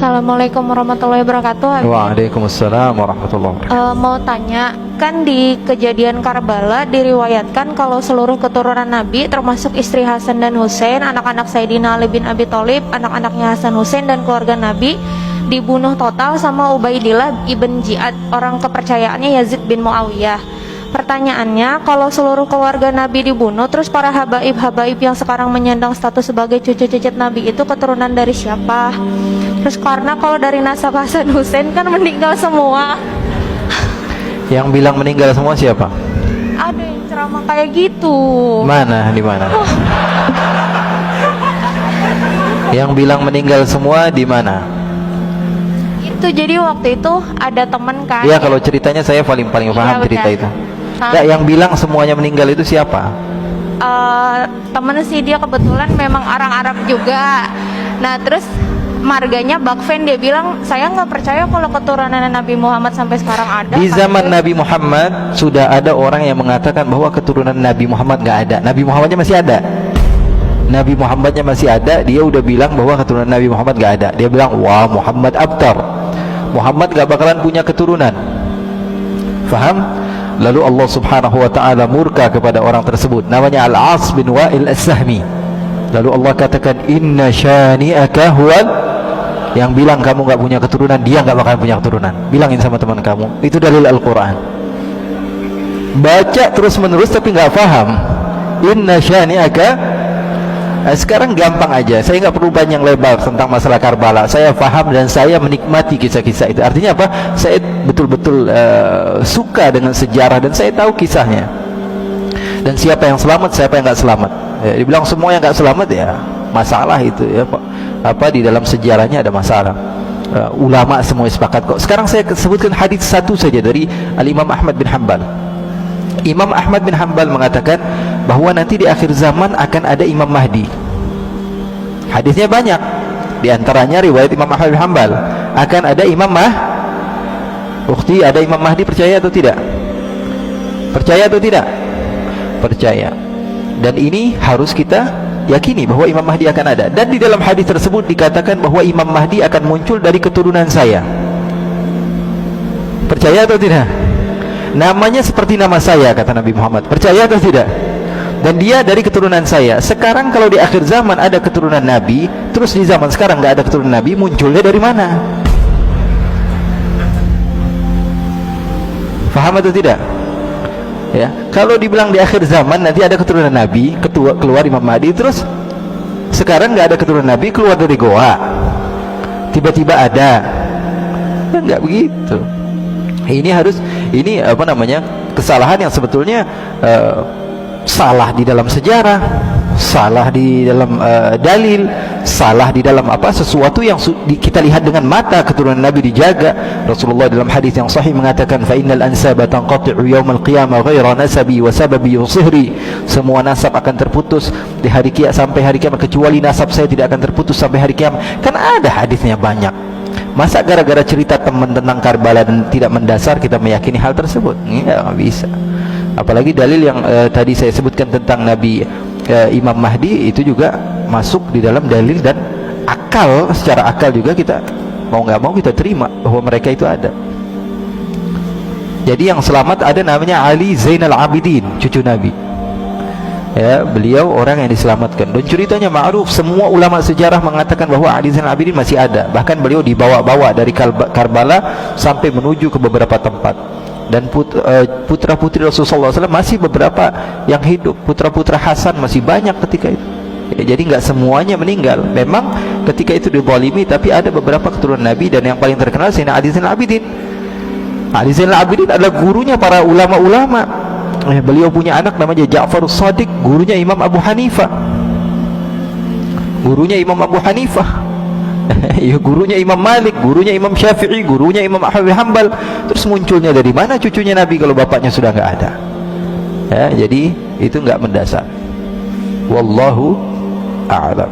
Assalamualaikum warahmatullahi wabarakatuh. Waalaikumsalam warahmatullahi wabarakatuh. Mau tanya, kan di kejadian Karbala diriwayatkan kalau seluruh keturunan Nabi termasuk istri Hasan dan Husain, anak-anak Sayyidina Ali bin Abi Thalib, anak-anaknya Hasan Husain dan keluarga Nabi dibunuh total sama Ubaidillah ibn Ziyad, orang kepercayaannya Yazid bin Muawiyah. Pertanyaannya, kalau seluruh keluarga Nabi dibunuh, terus para habaib-habaib yang sekarang menyandang status sebagai cucu-cucu Nabi itu keturunan dari siapa? Terus karena kalau dari nasab Hasan Husain kan meninggal semua. Yang bilang meninggal semua siapa? Ada yang ceramah kayak gitu. Mana? Di mana? Yang bilang meninggal semua di mana? Itu jadi waktu itu ada teman kan. Iya, kalau ceritanya saya paling paham Iya, cerita benar. itu. Nggak, yang bilang semuanya meninggal itu siapa? Temen sih, dia kebetulan memang orang Arab juga. Nah terus marganya Bakfen, dia bilang saya nggak percaya kalau keturunan Nabi Muhammad sampai sekarang ada. Di zaman Nabi Muhammad sudah ada orang yang mengatakan bahwa keturunan Nabi Muhammad nggak ada. Nabi Muhammadnya masih ada. Nabi Muhammadnya masih ada. Dia udah bilang bahwa keturunan Nabi Muhammad nggak ada. Dia bilang, wah, Muhammad abtar, Muhammad nggak bakalan punya keturunan. Faham? Lalu Allah subhanahu wa ta'ala murka kepada orang tersebut, namanya Al-As bin Wa'il As-Sahmi. Lalu Allah katakan, inna syani'aka huwal, yang bilang kamu gak punya keturunan, dia gak bakalan punya keturunan. Bilangin sama teman kamu, itu dalil Al-Quran. Baca terus menerus tapi gak paham. Inna syani'aka. Sekarang gampang aja, saya nggak perlu panjang lebar tentang masalah Karbala. Saya paham dan saya menikmati kisah-kisah itu. Artinya apa? Saya betul-betul suka dengan sejarah dan saya tahu kisahnya. Dan siapa yang selamat, siapa yang nggak selamat. Dibilang semua yang nggak selamat, ya masalah itu ya Pak. Apa di dalam sejarahnya ada masalah. Ulama semua sepakat kok. Sekarang saya sebutkan hadis satu saja dari Al-Imam Ahmad bin Hanbal. Imam Ahmad bin Hanbal mengatakan bahwa nanti di akhir zaman akan ada Imam Mahdi. Hadisnya banyak. Di antaranya riwayat Imam Ahmad bin Hanbal, akan ada Imam Ukhti, ada Imam Mahdi, percaya atau tidak? Percaya atau tidak? Percaya. Dan ini harus kita yakini bahwa Imam Mahdi akan ada. Dan di dalam hadis tersebut dikatakan bahwa Imam Mahdi akan muncul dari keturunan saya. Percaya atau tidak? Namanya seperti nama saya, kata Nabi Muhammad. Percaya atau tidak? Dan dia dari keturunan saya. Sekarang kalau di akhir zaman ada keturunan Nabi, terus di zaman sekarang nggak ada keturunan Nabi, munculnya dari mana? Faham atau tidak? Ya, kalau dibilang di akhir zaman nanti ada keturunan Nabi, keluar Imam Mahdi, terus sekarang nggak ada keturunan Nabi, keluar dari goa, tiba-tiba ada, kan nggak begitu. Ini harus, ini apa namanya, kesalahan yang sebetulnya salah di dalam sejarah, salah di dalam dalil, salah di dalam apa, sesuatu yang kita lihat dengan mata. Keturunan Nabi dijaga. Rasulullah dalam hadis yang sahih mengatakan, fa innal ansaba tanqati'u yaumal qiyamah ghaira nasabi wa sababi yusihri. Semua nasab akan terputus di hari kiamat, sampai hari kiamat, kecuali nasab saya tidak akan terputus sampai hari kiamat. Kan ada hadisnya banyak. Masa gara-gara cerita teman tentang Karbala dan tidak mendasar kita meyakini hal tersebut? Nggak bisa. Apalagi dalil yang tadi saya sebutkan tentang Nabi Imam Mahdi, itu juga masuk di dalam dalil dan akal. Secara akal juga kita mau nggak mau kita terima bahwa mereka itu ada. Jadi yang selamat ada namanya Ali Zainal Abidin, cucu Nabi. Ya, beliau orang yang diselamatkan. Dan ceritanya ma'ruf, semua ulama sejarah mengatakan bahwa Ali Zainal Abidin masih ada. Bahkan beliau dibawa-bawa dari Karbala sampai menuju ke beberapa tempat. Dan putra-putri Rasulullah SAW masih beberapa yang hidup. Putra-putra Hasan masih banyak ketika itu. Ya, jadi nggak semuanya meninggal. Memang ketika itu dizalimi, tapi ada beberapa keturunan Nabi. Dan yang paling terkenal Sayyidina Ali Zainal Abidin. Ali Zainal Abidin adalah gurunya para ulama-ulama. Beliau punya anak namanya Ja'far As-Sadiq, gurunya Imam Abu Hanifah. Gurunya Imam Abu Hanifah. Ya, gurunya Imam Malik, gurunya Imam Syafi'i, gurunya Imam Ahmad bin Hanbal. Terus munculnya dari mana cucunya Nabi kalau bapaknya sudah nggak ada? Ya, jadi itu nggak mendasar. Wallahu a'lam.